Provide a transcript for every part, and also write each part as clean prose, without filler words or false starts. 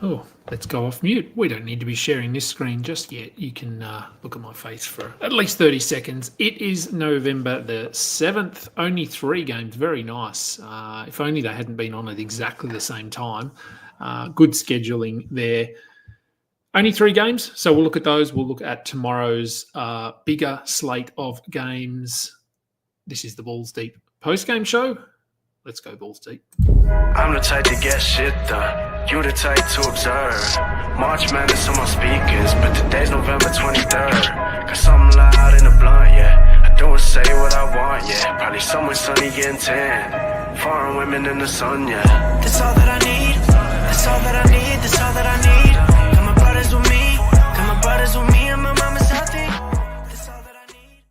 Oh, let's go off mute. We don't need to be sharing this screen just yet. You can look at my face for at least 30 seconds. It is November the 7th. Only 3 games. Very nice. If only they hadn't been on at exactly the same time. Good scheduling there. Only 3 games, so we'll look at those. We'll look at tomorrow's bigger slate of games. This is the Balls Deep post-game show. Let's go Balls Deep. I'm the type to get shit done. You the type to observe. March Madness on my speakers, but today's November 23rd. Got something loud in the blunt, yeah. I don't say what I want, yeah. Probably somewhere sunny getting tan. Foreign women in the sun, yeah. That's all that I need. That's all that I need. That's all that I need. Got my brothers with me. Got my brothers with me, and my mama's healthy. That's all that I need.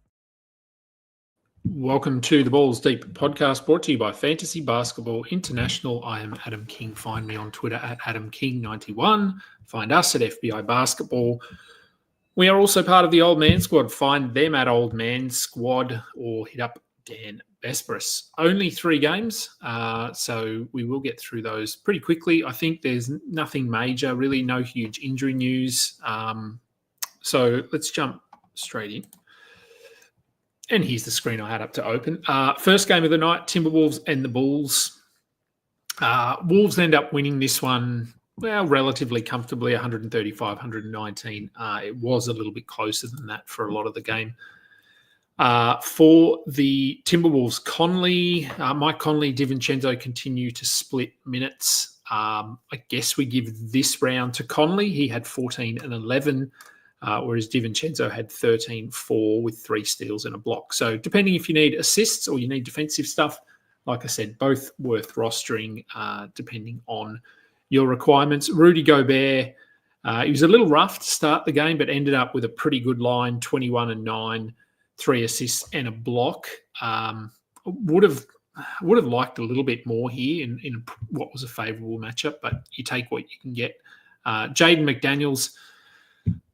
Welcome to the Balls Deep podcast, brought to you by Fantasy Basketball International. I am Adam King. Find me on Twitter at AdamKing91. Find us at FBI Basketball. We are also part of the Old Man Squad. Find them at Old Man Squad or hit up Dan Vesperis. Only 3 games, so we will get through those pretty quickly. I think there's nothing major, really no huge injury news. So let's jump straight in. And here's the screen I had up to open. First game of the night, Timberwolves and the Bulls. Wolves end up winning this one, well, relatively comfortably, 135-119. It was a little bit closer than that for a lot of the game. For the Timberwolves, Mike Conley, DiVincenzo continue to split minutes. I guess we give this round to Conley. He had 14 and 11. Whereas DiVincenzo had 13-4 with 3 steals and a block. So depending if you need assists or you need defensive stuff, like I said, both worth rostering depending on your requirements. Rudy Gobert, he was a little rough to start the game, but ended up with a pretty good line, 21 and 9, 3 assists and a block. Would have liked a little bit more here in what was a favourable matchup, but you take what you can get. Jaden McDaniels,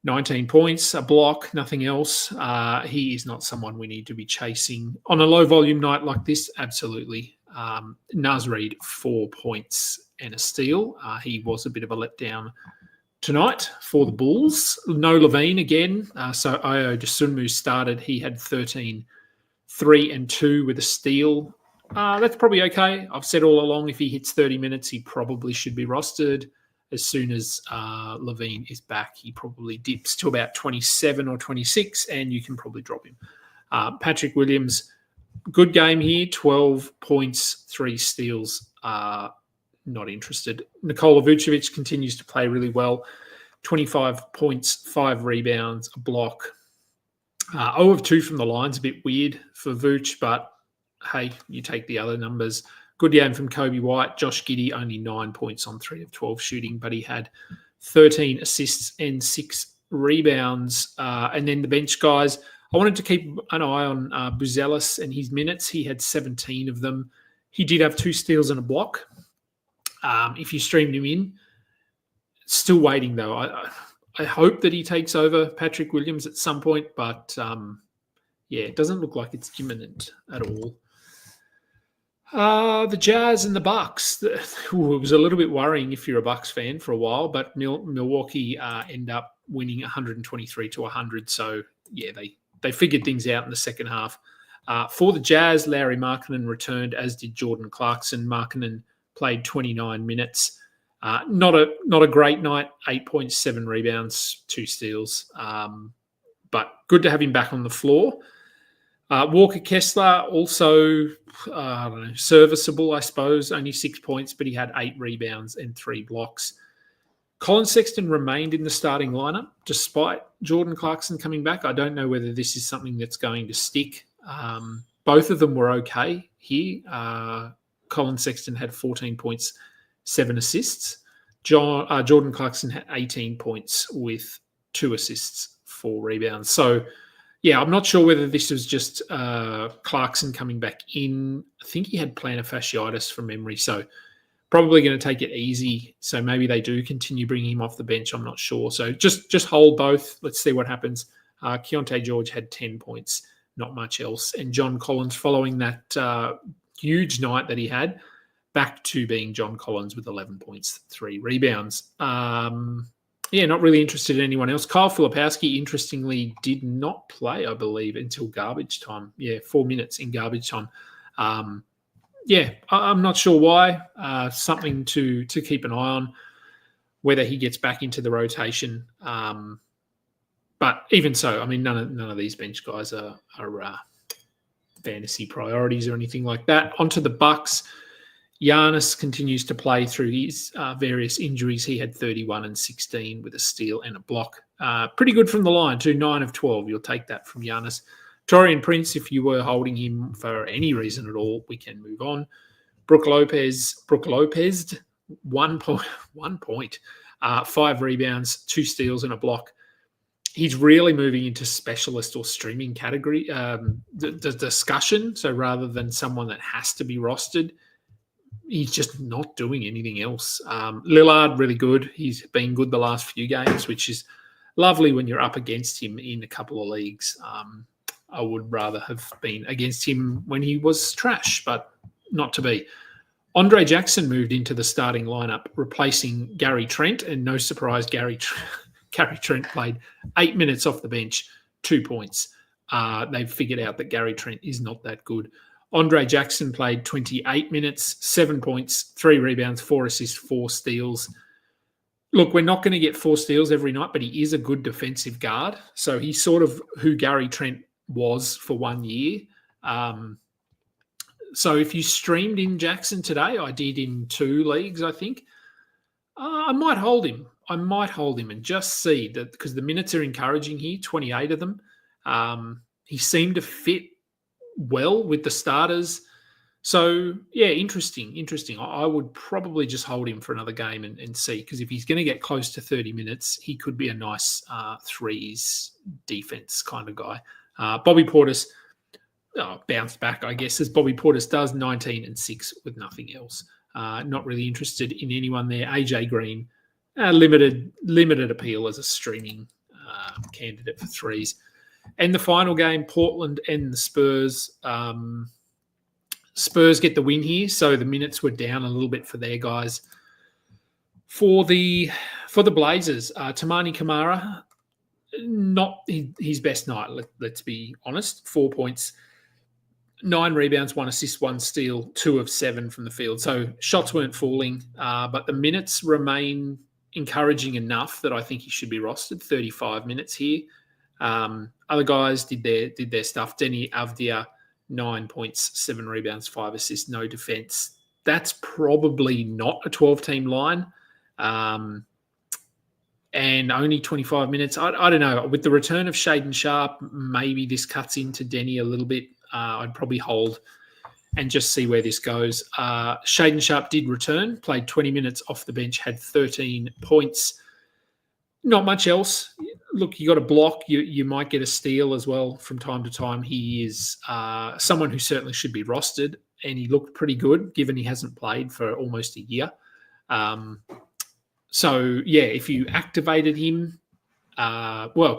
19 points, a block, nothing else. He is not someone we need to be chasing. On a low-volume night like this, absolutely. Naz Reid, 4 points and a steal. He was a bit of a letdown tonight for the Bulls. No Levine again. So Ayo Dosunmu started. He had 13, 3 and 2 with a steal. That's probably okay. I've said all along if he hits 30 minutes, he probably should be rostered. As soon as Levine is back, he probably dips to about 27 or 26, and you can probably drop him. Patrick Williams, good game here, 12 points, 3 steals. Not interested. Nikola Vucevic continues to play really well. 25 points, 5 rebounds, a block. 0 of 2 from the line's a bit weird for Vuce, but hey, you take the other numbers. Good game from Kobe White. Josh Giddey, only 9 points on 3 of 12 shooting, but he had 13 assists and 6 rebounds. And then the bench guys, I wanted to keep an eye on Buzelis and his minutes. He had 17 of them. He did have 2 steals and a block. If you streamed him in, still waiting though. I hope that he takes over Patrick Williams at some point, but it doesn't look like it's imminent at all. The Jazz and the Bucks. It was a little bit worrying if you're a Bucks fan for a while, but Milwaukee end up winning 123-100. So, they figured things out in the second half. For the Jazz, Lauri Markkanen returned, as did Jordan Clarkson. Markkanen played 29 minutes. Not a great night, 8.7 rebounds, 2 steals. But good to have him back on the floor. Walker Kessler also, serviceable, I suppose. Only 6 points, but he had 8 rebounds and 3 blocks. Colin Sexton remained in the starting lineup despite Jordan Clarkson coming back. I don't know whether this is something that's going to stick. Both of them were okay here. Colin Sexton had 14 points, 7 assists. Jordan Clarkson had 18 points with 2 assists, 4 rebounds. So, I'm not sure whether this was just Clarkson coming back in. I think he had plantar fasciitis from memory, so probably going to take it easy. So maybe they do continue bringing him off the bench. I'm not sure. So just hold both. Let's see what happens. Keontae George had 10 points, not much else. And John Collins, following that huge night that he had, back to being John Collins with 11 points, 3 rebounds. Not really interested in anyone else. Kyle Filipowski, interestingly, did not play, I believe, until garbage time. 4 minutes in garbage time. I'm not sure why. Something to keep an eye on, whether he gets back into the rotation. But even so, I mean, none of these bench guys are fantasy priorities or anything like that. Onto the Bucks. Giannis continues to play through his various injuries. He had 31 and 16 with a steal and a block. Pretty good from the line, too, 9 of 12. You'll take that from Giannis. Torian Prince, if you were holding him for any reason at all, we can move on. Brook Lopez, 1 point, 5 rebounds, 2 steals and a block. He's really moving into specialist or streaming category, the discussion. So rather than someone that has to be rostered, he's just not doing anything else. Lillard, really good. He's been good the last few games, which is lovely when you're up against him in a couple of leagues. I would rather have been against him when he was trash, but not to be. Andre Jackson moved into the starting lineup, replacing Gary Trent, and no surprise, Gary Trent played 8 minutes off the bench, 2 points. They've figured out that Gary Trent is not that good. Andre Jackson played 28 minutes, 7 points, 3 rebounds, 4 assists, 4 steals. Look, we're not going to get 4 steals every night, but he is a good defensive guard. So he's sort of who Gary Trent was for 1 year. So if you streamed in Jackson today, I did in 2 leagues, I think, I might hold him. And just see that, because the minutes are encouraging here, 28 of them. He seemed to fit well with the starters. So, interesting. I would probably just hold him for another game and see, because if he's going to get close to 30 minutes, he could be a nice threes defense kind of guy. Bobby Portis bounced back, I guess, as Bobby Portis does, 19 and 6 with nothing else. Not really interested in anyone there. AJ Green, limited appeal as a streaming candidate for threes. And the final game, Portland and the Spurs. Spurs get the win here, so the minutes were down a little bit for their guys. For the Blazers, Tamani Kamara, not his best night, let's be honest. 4 points, 9 rebounds, 1 assist, 1 steal, 2 of 7 from the field. So shots weren't falling, but the minutes remain encouraging enough that I think he should be rostered. 35 minutes here. Other guys did their stuff. Denny Avdia, 9 points, 7 rebounds, 5 assists, no defense. That's probably not a 12-team line. And only 25 minutes. I don't know. With the return of Shaden Sharpe, maybe this cuts into Denny a little bit. I'd probably hold and just see where this goes. Shaden Sharpe did return, played 20 minutes off the bench, had 13 points. Not much else. Look, you got a block. You might get a steal as well from time to time. He is someone who certainly should be rostered, and he looked pretty good given he hasn't played for almost a year. If you activated him,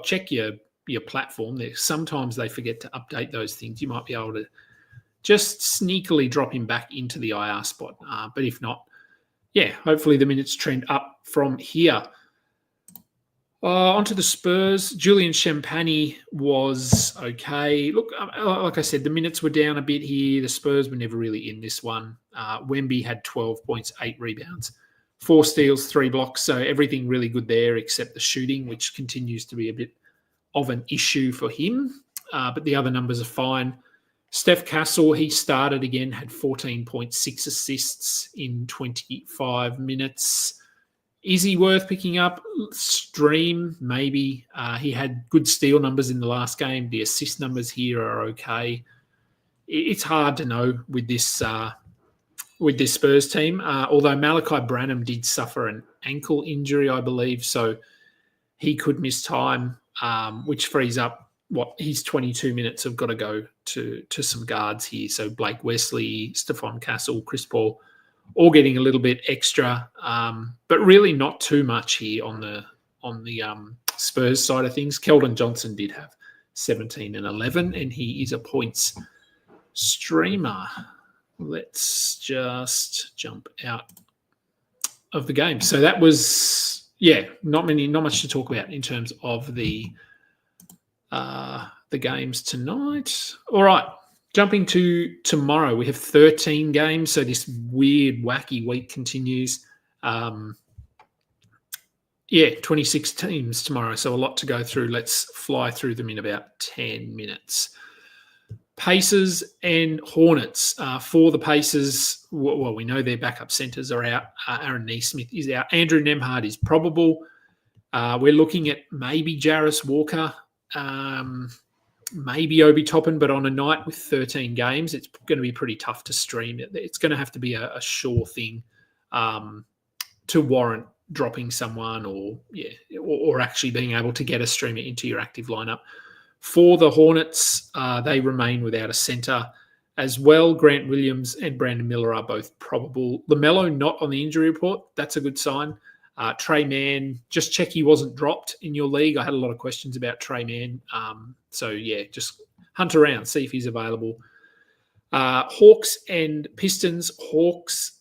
check your platform. Sometimes they forget to update those things. You might be able to just sneakily drop him back into the IR spot. But if not, hopefully the minutes trend up from here. Onto the Spurs. Julian Champagny was okay. Look, like I said, the minutes were down a bit here. The Spurs were never really in this one. Wemby had 12 points, 8 rebounds, 4 steals, 3 blocks. So everything really good there except the shooting, which continues to be a bit of an issue for him. But the other numbers are fine. Steph Castle, he started again, had 14.6 assists in 25 minutes. Is he worth picking up? Stream, maybe. He had good steal numbers in the last game. The assist numbers here are okay. It's hard to know with this Spurs team, although Malachi Branham did suffer an ankle injury, I believe, so he could miss time, which frees up his 22 minutes have got to go to some guards here. So Blake Wesley, Stephon Castle, Chris Paul, all getting a little bit extra, but really not too much here on the Spurs side of things. Keldon Johnson did have 17 and 11, and he is a points streamer. let's just jump out of the game. So that was, not much to talk about in terms of the games tonight. All right, jumping to tomorrow, we have 13 games. So this weird, wacky week continues. 26 teams tomorrow. So a lot to go through. Let's fly through them in about 10 minutes. Pacers and Hornets. For the Pacers, well, we know their backup centres are out. Aaron Neesmith is out. Andrew Nemhard is probable. We're looking at maybe Jarris Walker, maybe Obi Toppin, but on a night with 13 games, it's going to be pretty tough to stream. It's going to have to be a sure thing to warrant dropping someone or actually being able to get a streamer into your active lineup. For the Hornets, they remain without a centre as well. Grant Williams and Brandon Miller are both probable. LaMelo not on the injury report. That's a good sign. Trey Mann, just check he wasn't dropped in your league. I had a lot of questions about Trey Mann. Just hunt around, see if he's available. Hawks and Pistons. Hawks,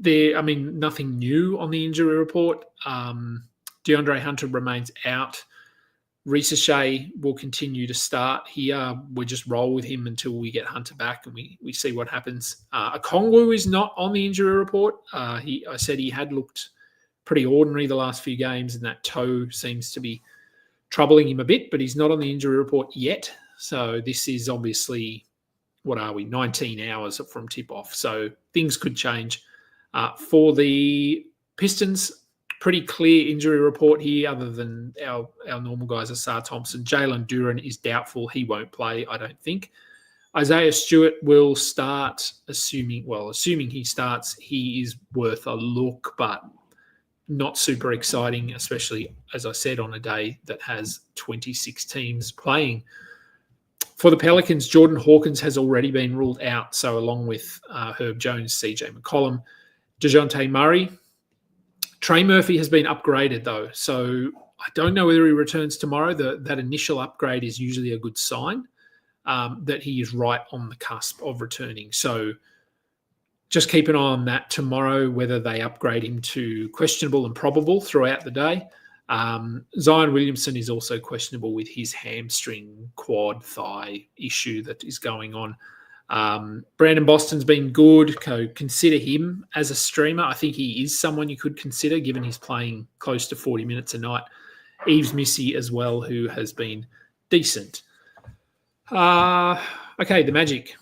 nothing new on the injury report. DeAndre Hunter remains out. Risa Shea will continue to start here. We'll just roll with him until we get Hunter back and we see what happens. Okongwu is not on the injury report. I said he had looked pretty ordinary the last few games, and that toe seems to be troubling him a bit, but he's not on the injury report yet. So this is obviously, 19 hours from tip-off. So things could change. For the Pistons, pretty clear injury report here, other than our normal guys, Asar Thompson. Jalen Duren is doubtful. He won't play, I don't think. Isaiah Stewart will start, assuming he starts. He is worth a look, but not super exciting, especially, as I said, on a day that has 26 teams playing. For the Pelicans, Jordan Hawkins has already been ruled out, so along with Herb Jones, CJ McCollum, DeJounte Murray. Trey Murphy has been upgraded, though, so I don't know whether he returns tomorrow. That initial upgrade is usually a good sign that he is right on the cusp of returning. So just keep an eye on that tomorrow, whether they upgrade him to questionable and probable throughout the day. Zion Williamson is also questionable with his hamstring quad thigh issue that is going on. Brandon Boston's been good. Consider him as a streamer. I think he is someone you could consider, given he's playing close to 40 minutes a night. Eves Missy as well, who has been decent. Okay, the Magic.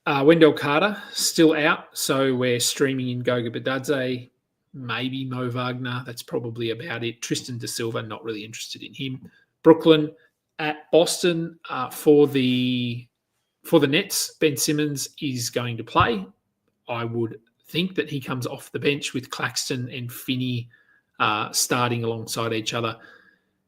Wendell Carter still out, so we're streaming in Goga Badadze, maybe Mo Wagner. That's probably about it. Tristan Da Silva, not really interested in him. Brooklyn at Boston. For the Nets, Ben Simmons is going to play. I would think that he comes off the bench with Claxton and Finney starting alongside each other,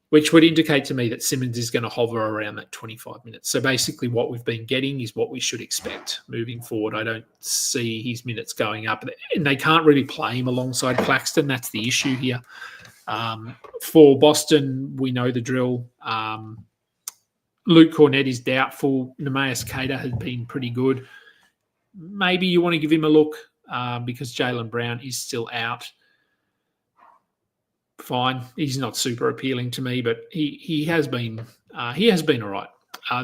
which would indicate to me that Simmons is going to hover around that 25 minutes. So basically what we've been getting is what we should expect moving forward. I don't see his minutes going up. And they can't really play him alongside Claxton. That's the issue here. For Boston, we know the drill. Luke Cornett is doubtful. Neemias Queta has been pretty good. Maybe you want to give him a look because Jaylen Brown is still out. Fine. He's not super appealing to me, but he has been all right.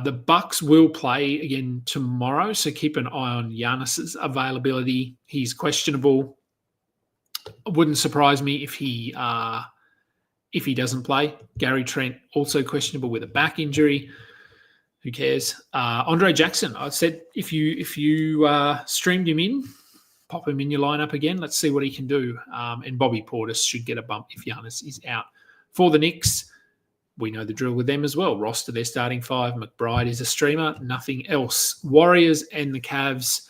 The Bucks will play again tomorrow, so keep an eye on Giannis's availability. He's questionable. It wouldn't surprise me if he doesn't play. Gary Trent also questionable with a back injury. Who cares? Andre Jackson. I said if you streamed him in, pop him in your lineup again. Let's see what he can do. And Bobby Portis should get a bump if Giannis is out. For the Knicks, we know the drill with them as well. Roster their starting five. McBride is a streamer. Nothing else. Warriors and the Cavs.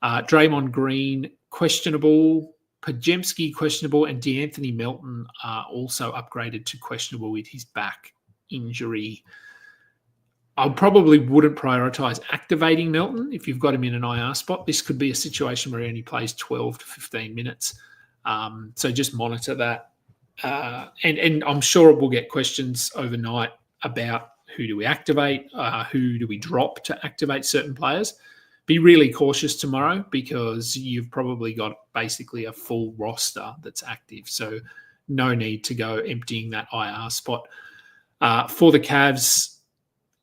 Draymond Green, questionable. Pajemski, questionable. And DeAnthony Melton are also upgraded to questionable with his back injury. I probably wouldn't prioritise activating Melton if you've got him in an IR spot. This could be a situation where he only plays 12 to 15 minutes. So just monitor that. And I'm sure we'll get questions overnight about who do we activate, who do we drop to activate certain players. be really cautious tomorrow because you've probably got basically a full roster that's active. So no need to go emptying that IR spot. For the Cavs,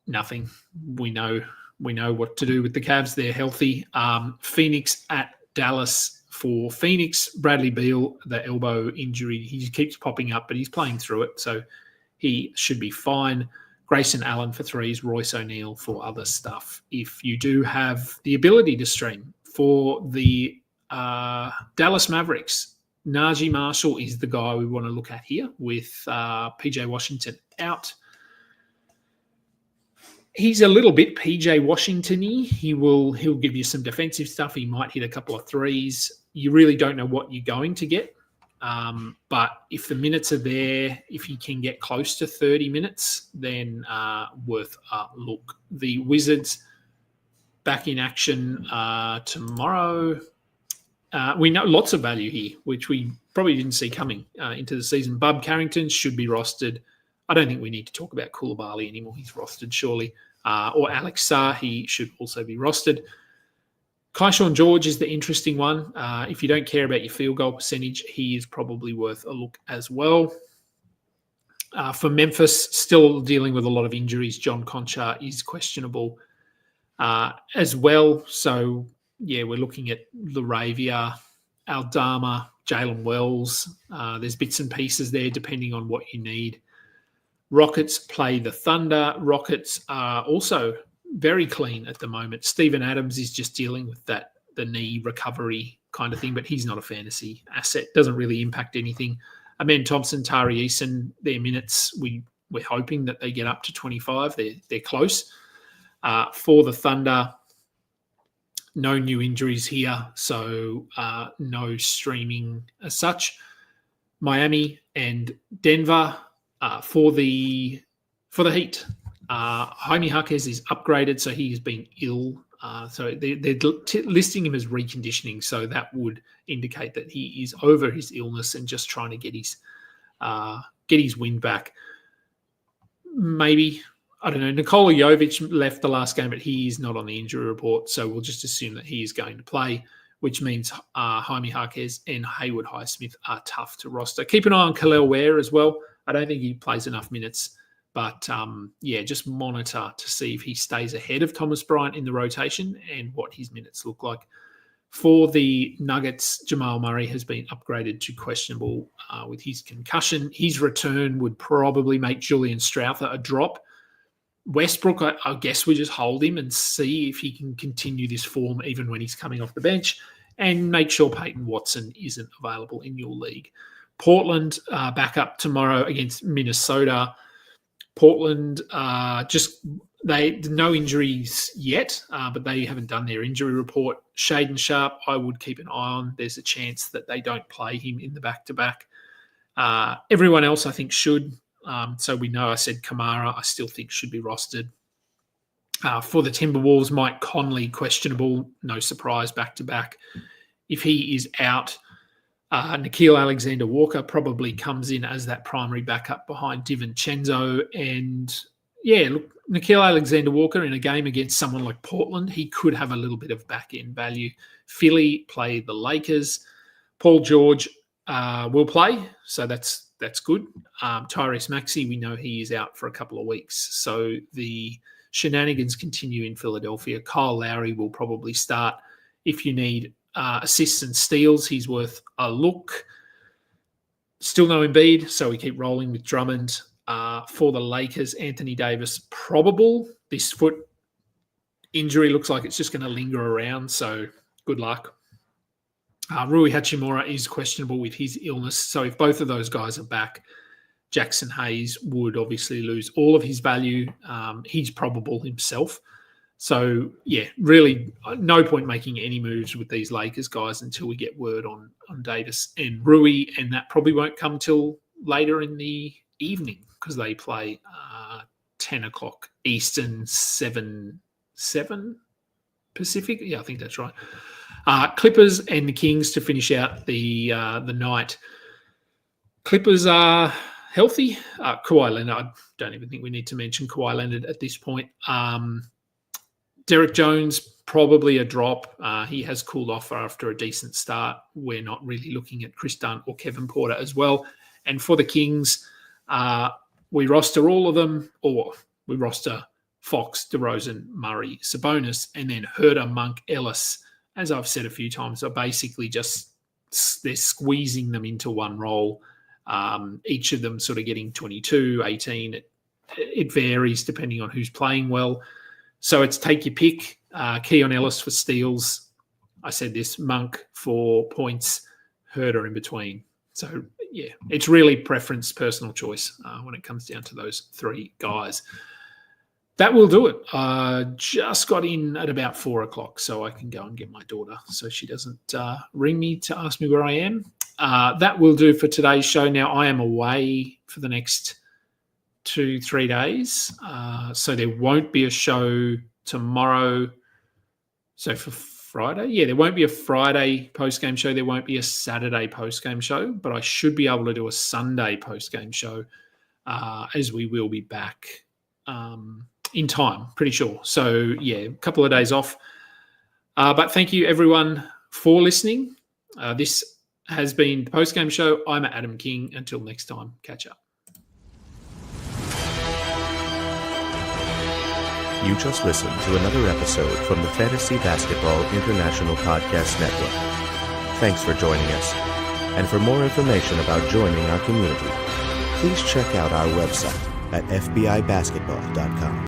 nothing. We know what to do with the Cavs. They're healthy. Phoenix at Dallas. For Phoenix, Bradley Beal, the elbow injury, he keeps popping up, but he's playing through it, so he should be fine. Grayson Allen for threes, Royce O'Neal for other stuff. If you do have the ability to stream for the Dallas Mavericks, Najee Marshall is the guy we want to look at here with PJ Washington out. He's a little bit PJ Washington-y. He'll give you some defensive stuff. He might hit a couple of threes. You really don't know what you're going to get. But if the minutes are there, if he can get close to 30 minutes, then worth a look. The Wizards back in action tomorrow. We know lots of value here, which we probably didn't see coming into the season. Bub Carrington should be rostered. I don't think we need to talk about Koulibaly anymore. He's rostered, surely. Or Alex Sarr, he should also be rostered. Keyshawn George is the interesting one. If you don't care about your field goal percentage, he is probably worth a look as well. For Memphis, still dealing with a lot of injuries. John Conchar is questionable as well. So, yeah, we're looking at Laravia, Aldama, Jalen Wells. There's bits and pieces there depending on what you need. Rockets play the Thunder. Rockets are also very clean at the moment. Steven Adams is just dealing with the knee recovery kind of thing, but he's not a fantasy asset. Doesn't really impact anything. Amen Thompson, Tari Eason, their minutes, we're hoping that they get up to 25. They're close. For the Thunder, no new injuries here, so no streaming as such. Miami and Denver. For the Heat, Jaime Jaquez is upgraded, so he has been ill. So they're listing him as reconditioning, so that would indicate that he is over his illness and just trying to get his wind back. Maybe, I don't know, Nikola Jovic left the last game, but he is not on the injury report, so we'll just assume that he is going to play, which means Jaime Jaquez and Haywood Highsmith are tough to roster. Keep an eye on Khalil Ware as well. I don't think he plays enough minutes, but just monitor to see if he stays ahead of Thomas Bryant in the rotation and what his minutes look like. For the Nuggets, Jamal Murray has been upgraded to questionable with his concussion. His return would probably make Julian Strawther a drop. Westbrook, I guess we just hold him and see if he can continue this form even when he's coming off the bench, and make sure Peyton Watson isn't available in your league. Portland back up tomorrow against Minnesota. Portland no injuries yet, but they haven't done their injury report. Shaden Sharpe, I would keep an eye on. There's a chance that they don't play him in the back-to-back. Everyone else, I think, should. So we know I said Kamara, I still think should be rostered. For the Timberwolves, Mike Conley, questionable. No surprise, back-to-back. If he is out, Nickeil Alexander-Walker probably comes in as that primary backup behind DiVincenzo. And, yeah, look, Nickeil Alexander-Walker in a game against someone like Portland, he could have a little bit of back-end value. Philly play the Lakers. Paul George will play, so that's good. Tyrese Maxey, we know he is out for a couple of weeks. So the shenanigans continue in Philadelphia. Kyle Lowry will probably start. If you need assists and steals, he's worth a look. Still no Embiid, so we keep rolling with Drummond. For the Lakers, Anthony Davis, probable. This foot injury looks like it's just going to linger around, so good luck. Rui Hachimura is questionable with his illness, so if both of those guys are back, Jackson Hayes would obviously lose all of his value. He's probable himself. So, yeah, really no point making any moves with these Lakers guys until we get word on Davis and Rui, and that probably won't come till later in the evening because they play 10 o'clock Eastern, 7 Pacific. Yeah, I think that's right. Clippers and the Kings to finish out the night. Clippers are healthy. Kawhi Leonard, I don't even think we need to mention Kawhi Leonard at this point. Derek Jones probably a drop. He has cooled off after a decent start. We're not really looking at Chris Dunt or Kevin Porter as well. And for the Kings, we roster all of them, or we roster Fox, DeRozan, Murray, Sabonis, and then Herter, Monk, Ellis. As I've said a few times, are basically just they're squeezing them into one role. Each of them sort of getting 22, 18. It varies depending on who's playing well. So it's take your pick. Keon Ellis for steals. I said this, Monk for points, Herter in between. So, yeah, it's really preference, personal choice when it comes down to those three guys. That will do it. Just got in at about 4 o'clock, so I can go and get my daughter so she doesn't ring me to ask me where I am. That will do for today's show. Now, I am away for the next 2-3 days, so there won't be a show tomorrow. So for Friday, there won't be a Friday post-game show. There won't be a Saturday post-game show, but I should be able to do a Sunday post-game show as we will be back in time, pretty sure. So, a couple of days off. But thank you, everyone, for listening. This has been the post-game show. I'm Adam King. Until next time, catch up. You just listened to another episode from the Fantasy Basketball International Podcast Network. Thanks for joining us. And for more information about joining our community, please check out our website at fbibasketball.com.